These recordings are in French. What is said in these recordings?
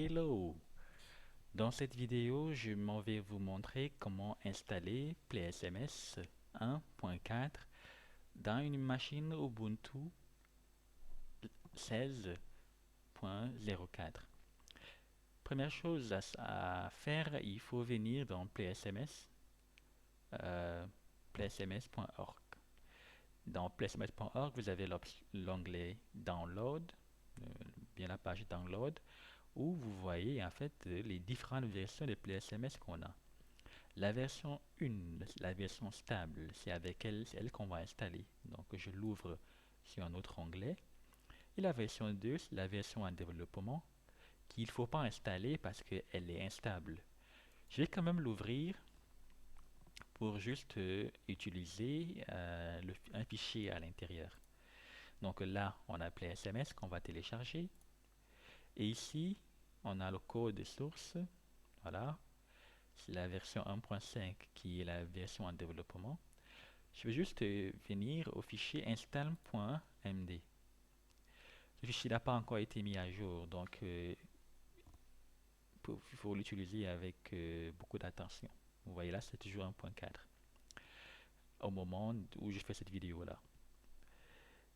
Hello! Dans cette vidéo, je m'en vais vous montrer comment installer PlaySMS 1.4 dans une machine Ubuntu 16.04. Première chose à faire, il faut venir dans PlaySMS, euh, playsms.org. Dans playsms.org, vous avez l'onglet Download, euh, bien la page Download, où vous voyez en fait les différentes versions de PlaySMS qu'on a. La version 1, la version stable, c'est avec elle, c'est elle qu'on va installer. Donc je l'ouvre sur un autre onglet. Et la version 2, c'est la version en développement qu'il ne faut pas installer parce qu'elle est instable. Je vais quand même l'ouvrir pour juste utiliser un fichier à l'intérieur. Donc là, on a PlaySMS qu'on va télécharger. Et ici, on a le code source. Voilà, c'est la version 1.5 qui est la version en développement. Je vais juste venir au fichier install.md. Ce fichier n'a pas encore été mis à jour, donc il faut l'utiliser avec beaucoup d'attention. Vous voyez là, c'est toujours 1.4 au moment où je fais cette vidéo-là.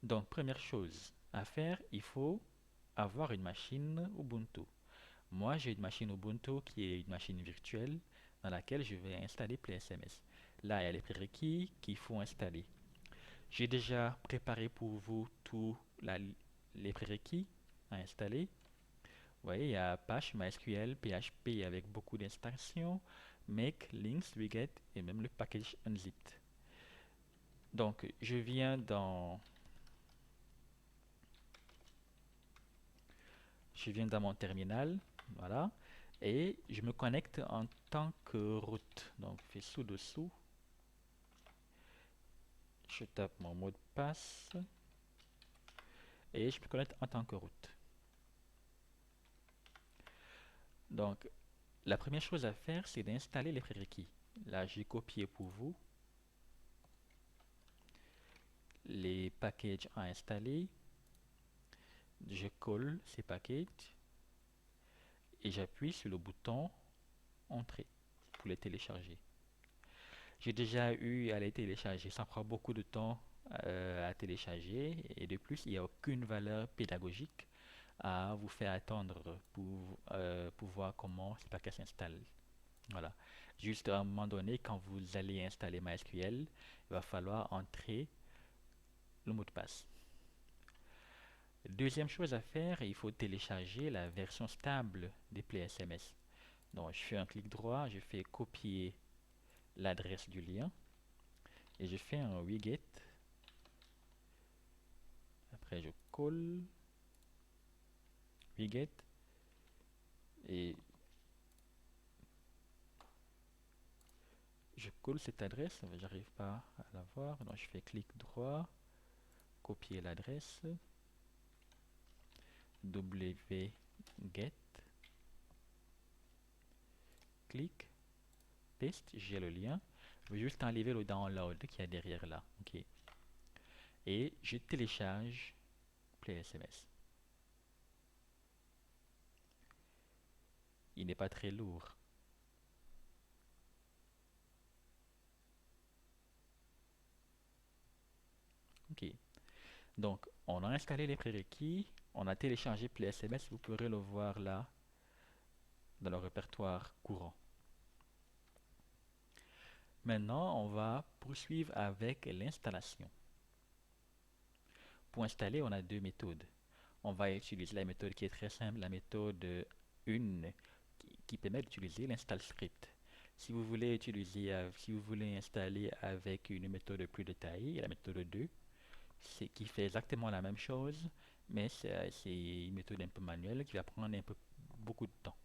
Donc, première chose à faire, il faut avoir une machine Ubuntu. Moi, j'ai une machine Ubuntu qui est une machine virtuelle dans laquelle je vais installer PlaySMS. Là, il y a les prérequis qu'il faut installer. J'ai déjà préparé pour vous tous les prérequis à installer. Vous voyez, il y a Apache, MySQL, PHP avec beaucoup d'installations, Make, Links, Wiget et même le package unzipped. Donc, je viens dans mon terminal, voilà, et je me connecte en tant que root. Donc, je fais sudo-su, je tape mon mot de passe et je me connecte en tant que root. Donc, la première chose à faire, c'est d'installer les prérequis. Là, j'ai copié pour vous les packages à installer. Je colle ces packages et j'appuie sur le bouton Entrée pour les télécharger. J'ai déjà eu à les télécharger. Ça prend beaucoup de temps à télécharger et de plus, il n'y a aucune valeur pédagogique à vous faire attendre pour voir comment ces packages s'installent. Voilà. Juste à un moment donné, quand vous allez installer MySQL, il va falloir entrer le mot de passe. Deuxième chose à faire, il faut télécharger la version stable des PlaySMS. Donc, je fais un clic droit, je fais copier l'adresse du lien et je fais un widget. Après, je colle widget et je colle cette adresse. J'arrive pas à la voir, donc je fais clic droit, copier l'adresse, wget, clic, paste, j'ai le lien. Je vais juste enlever le download qui est derrière là. Ok. Et je télécharge PlaySMS. Il n'est pas très lourd. Ok. Donc, on a installé les prérequis, on a téléchargé PlaySMS, vous pourrez le voir là dans le répertoire courant. Maintenant, on va poursuivre avec l'installation. Pour installer, on a deux méthodes. On va utiliser la méthode qui est très simple, la méthode 1 qui permet d'utiliser l'install script. Si vous voulez installer avec une méthode plus détaillée, la méthode 2, qui fait exactement la même chose, mais c'est une méthode un peu manuelle qui va prendre beaucoup de temps.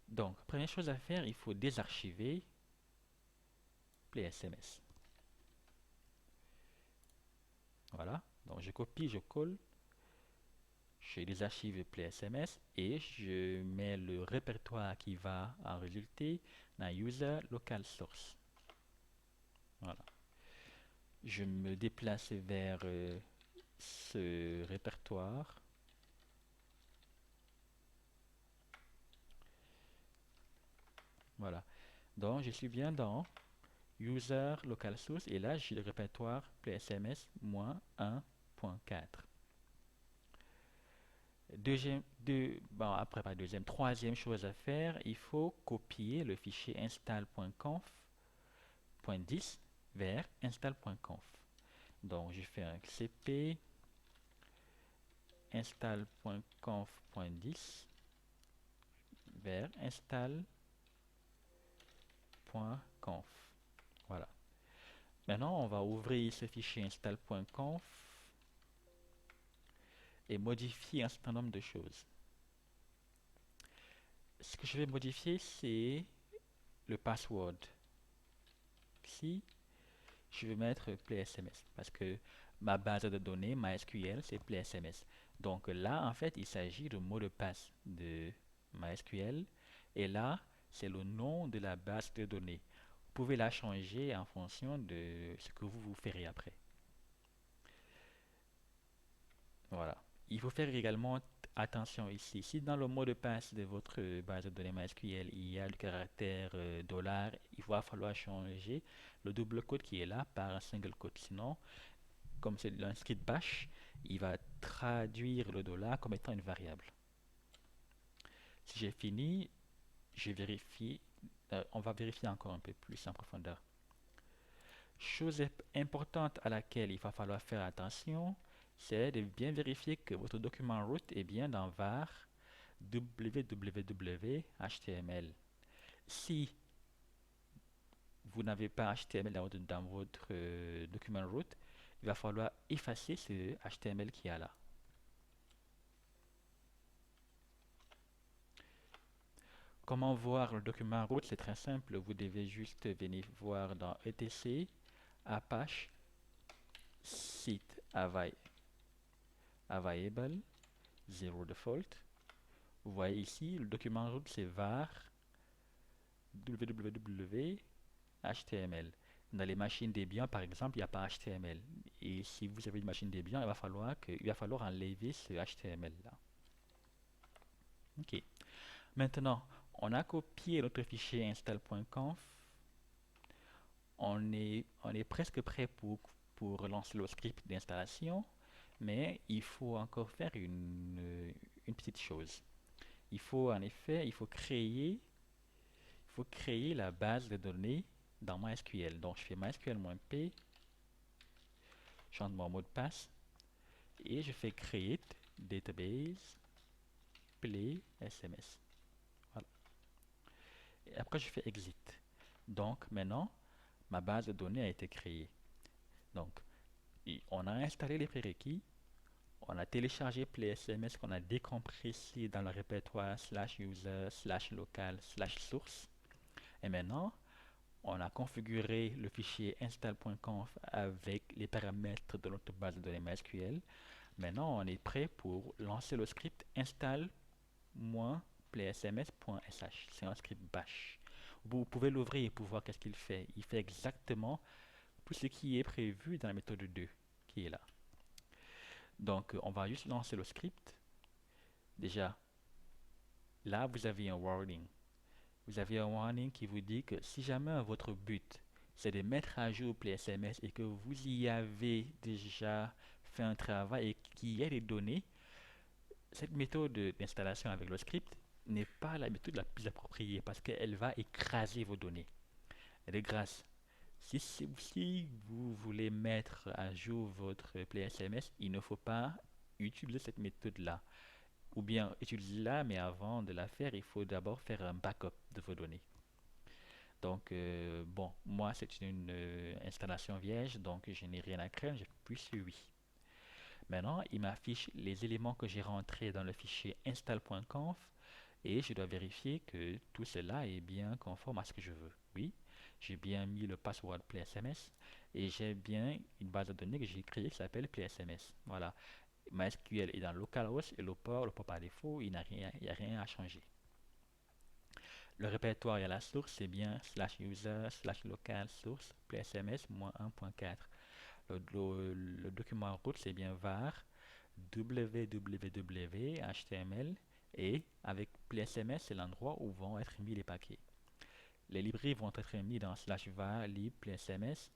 Donc, première chose à faire, il faut désarchiver PlaySMS. Voilà, donc je copie, je colle, je désarchive PlaySMS et je mets le répertoire qui va en résulter dans User Local Source. Voilà. Je me déplace vers ce répertoire. Voilà. Donc, je suis bien dans user local source et là, j'ai le répertoire PSMS-1.4. Troisième chose à faire, il faut copier le fichier install.conf.10 vers install.conf. Donc, je fais un cp install.conf.10 vers install.conf. Voilà. Maintenant, on va ouvrir ce fichier install.conf et modifier un certain nombre de choses. Ce que je vais modifier, c'est le password. Ici, je vais mettre PlaySMS parce que ma base de données MySQL, c'est PlaySMS. Donc là, en fait, il s'agit du mot de passe de MySQL et là, c'est le nom de la base de données. Vous pouvez la changer en fonction de ce que vous ferez après. Voilà. Il faut faire également attention ici. Si dans le mot de passe de votre base de données MySQL, il y a le caractère dollar, il va falloir changer le double code qui est là par un single code. Sinon, comme c'est un script bash, il va traduire le dollar comme étant une variable. Si j'ai fini, je vérifie. On va vérifier encore un peu plus en profondeur. Chose importante à laquelle il va falloir faire attention, c'est de bien vérifier que votre document root est bien dans var www.html. Si vous n'avez pas HTML dans votre document root, il va falloir effacer ce HTML qui est là. Comment voir le document root? C'est très simple. Vous devez juste venir voir dans etc apache site available 0 default. Vous voyez ici, le document root c'est var www.html. Dans les machines Debian, par exemple, il n'y a pas HTML. Et si vous avez une machine Debian, il va falloir enlever ce HTML là. Ok. Maintenant, on a copié notre fichier install.conf. On est presque prêt pour lancer le script d'installation, mais il faut encore faire une petite chose. Il faut en effet, il faut créer la base de données dans MySQL. Donc je fais MySQL-p, je change mon mot de passe et je fais create database play SMS. Voilà. Et après je fais exit. Donc maintenant, ma base de données a été créée. Donc on a installé les prérequis, on a téléchargé PlaySMS qu'on a décompressé dans le répertoire /user /local /source. Et maintenant, on a configuré le fichier install.conf avec les paramètres de notre base de données MySQL. Maintenant, on est prêt pour lancer le script install-playsms.sh. C'est un script bash. Vous pouvez l'ouvrir pour voir qu'est-ce qu'il fait. Il fait exactement tout ce qui est prévu dans la méthode 2 qui est là. Donc, on va juste lancer le script. Déjà, là, vous avez un warning. Vous avez un warning qui vous dit que si jamais votre but c'est de mettre à jour PlaySMS et que vous y avez déjà fait un travail et qu'il y a des données, cette méthode d'installation avec le script n'est pas la méthode la plus appropriée parce qu'elle va écraser vos données. Et de grâce, si vous voulez mettre à jour votre PlaySMS, il ne faut pas utiliser cette méthode-là. Ou bien utilisez-la, mais avant de la faire, il faut d'abord faire un backup de vos données. Donc, bon, moi, c'est une installation vierge, donc je n'ai rien à craindre, je puis sur oui. Maintenant, il m'affiche les éléments que j'ai rentrés dans le fichier install.conf et je dois vérifier que tout cela est bien conforme à ce que je veux. Oui, j'ai bien mis le password PlaySMS et j'ai bien une base de données que j'ai créée qui s'appelle PlaySMS. Voilà, MySQL est dans localhost et le port par défaut, il n'y a rien à changer. Le répertoire et la source, c'est bien /user /local source PlaySMS-1.4. Le document route, c'est bien var www html et avec PLSMS, c'est l'endroit où vont être mis les paquets. Les librairies vont être mis dans slash var lib PLSMS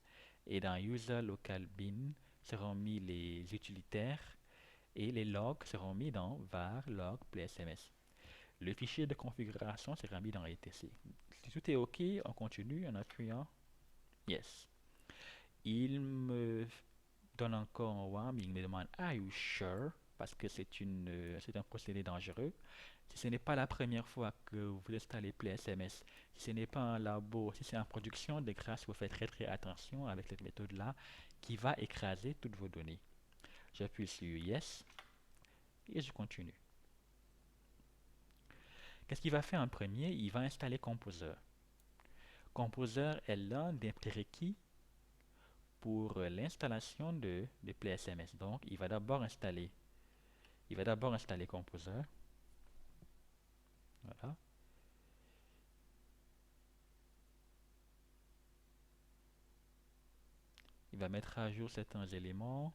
et dans user local bin seront mis les utilitaires et les logs seront mis dans var log PLSMS. Le fichier de configuration sera mis dans etc. Si tout est OK, on continue en appuyant Yes. Il me donne encore un warm, il me demande Are you sure? Parce que c'est un procédé dangereux. Si ce n'est pas la première fois que vous installez PlaySMS, si ce n'est pas un labo, si c'est en production, de grâce, vous faites très attention avec cette méthode-là qui va écraser toutes vos données. J'appuie sur Yes et je continue. Qu'est-ce qu'il va faire en premier? Il va installer Composer. Composer est l'un des prérequis pour l'installation de PlaySMS. Donc, il va d'abord installer Composer. Voilà. Il va mettre à jour certains éléments.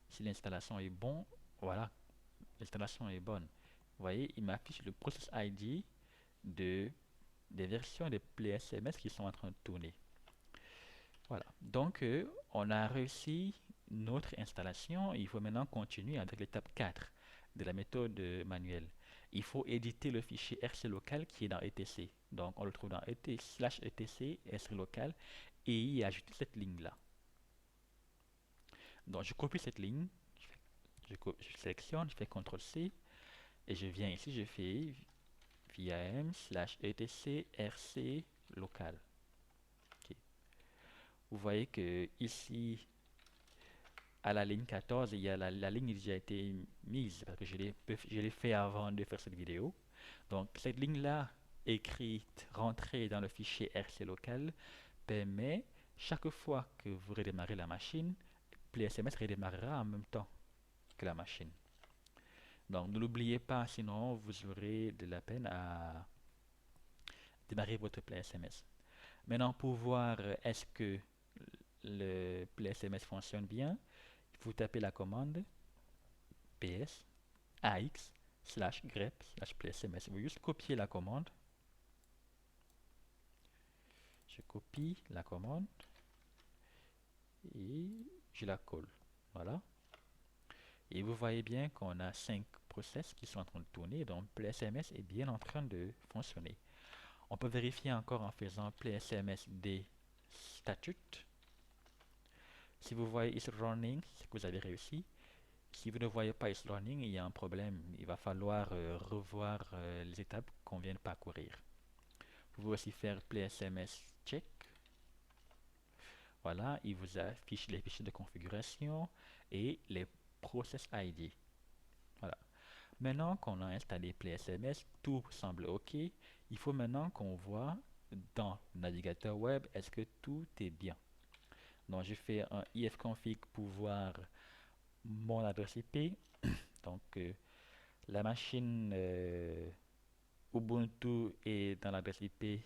Si l'installation est bonne, voilà, l'installation est bonne. Vous voyez, il m'affiche le process ID des versions de PlaySMS qui sont en train de tourner. Voilà. Donc, on a réussi notre installation. Il faut maintenant continuer avec l'étape 4 de la méthode manuelle. Il faut éditer le fichier RC local qui est dans etc. Donc, on le trouve dans /etc RC local et y ajouter cette ligne-là. Donc, je copie cette ligne, je sélectionne, je fais CTRL-C et je viens ici, je fais VIM/etc RC local. Okay. Vous voyez que ici, à la ligne 14, il y a la ligne qui a déjà été mise parce que je l'ai fait avant de faire cette vidéo. Donc, cette ligne-là, écrite, rentrée dans le fichier RC local, permet, chaque fois que vous redémarrez la machine, PlaySMS redémarrera en même temps que la machine. Donc, ne l'oubliez pas, sinon vous aurez de la peine à démarrer votre PlaySMS. Maintenant, pour voir est-ce que le PlaySMS fonctionne bien, vous tapez la commande ps ax/grep/PlaySMS. Vous juste copier la commande. Je copie la commande et je la colle. Voilà. Et vous voyez bien qu'on a 5 process qui sont en train de tourner, donc PlaySMS est bien en train de fonctionner. On peut vérifier encore en faisant PlaySMS des statutes. Si vous voyez is running, c'est que vous avez réussi. Si vous ne voyez pas is running, il y a un problème. Il va falloir revoir les étapes qu'on vient de parcourir. Vous pouvez aussi faire PlaySMS check. Voilà, il vous affiche les fichiers de configuration et les process ID. Voilà. Maintenant qu'on a installé PlaySMS, tout semble OK. Il faut maintenant qu'on voit dans le navigateur web, est-ce que tout est bien. Donc, je fais un ifconfig pour voir mon adresse IP. Donc, la machine Ubuntu est dans l'adresse IP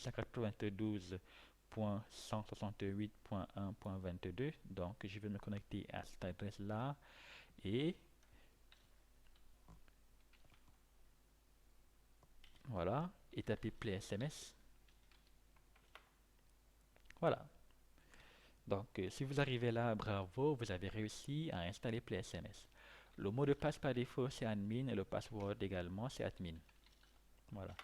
192.168.1.22. Donc, je vais me connecter à cette adresse-là et voilà, et taper PlaySMS. Voilà. Donc, si vous arrivez là, bravo, vous avez réussi à installer PlaySMS. Le mot de passe par défaut, c'est admin et le password également, c'est admin. Voilà.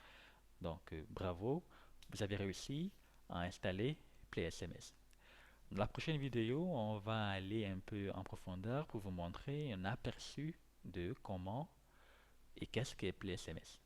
Donc, bravo, vous avez réussi à installer PlaySMS. Dans la prochaine vidéo, on va aller un peu en profondeur pour vous montrer un aperçu de comment et qu'est-ce qu'est PlaySMS.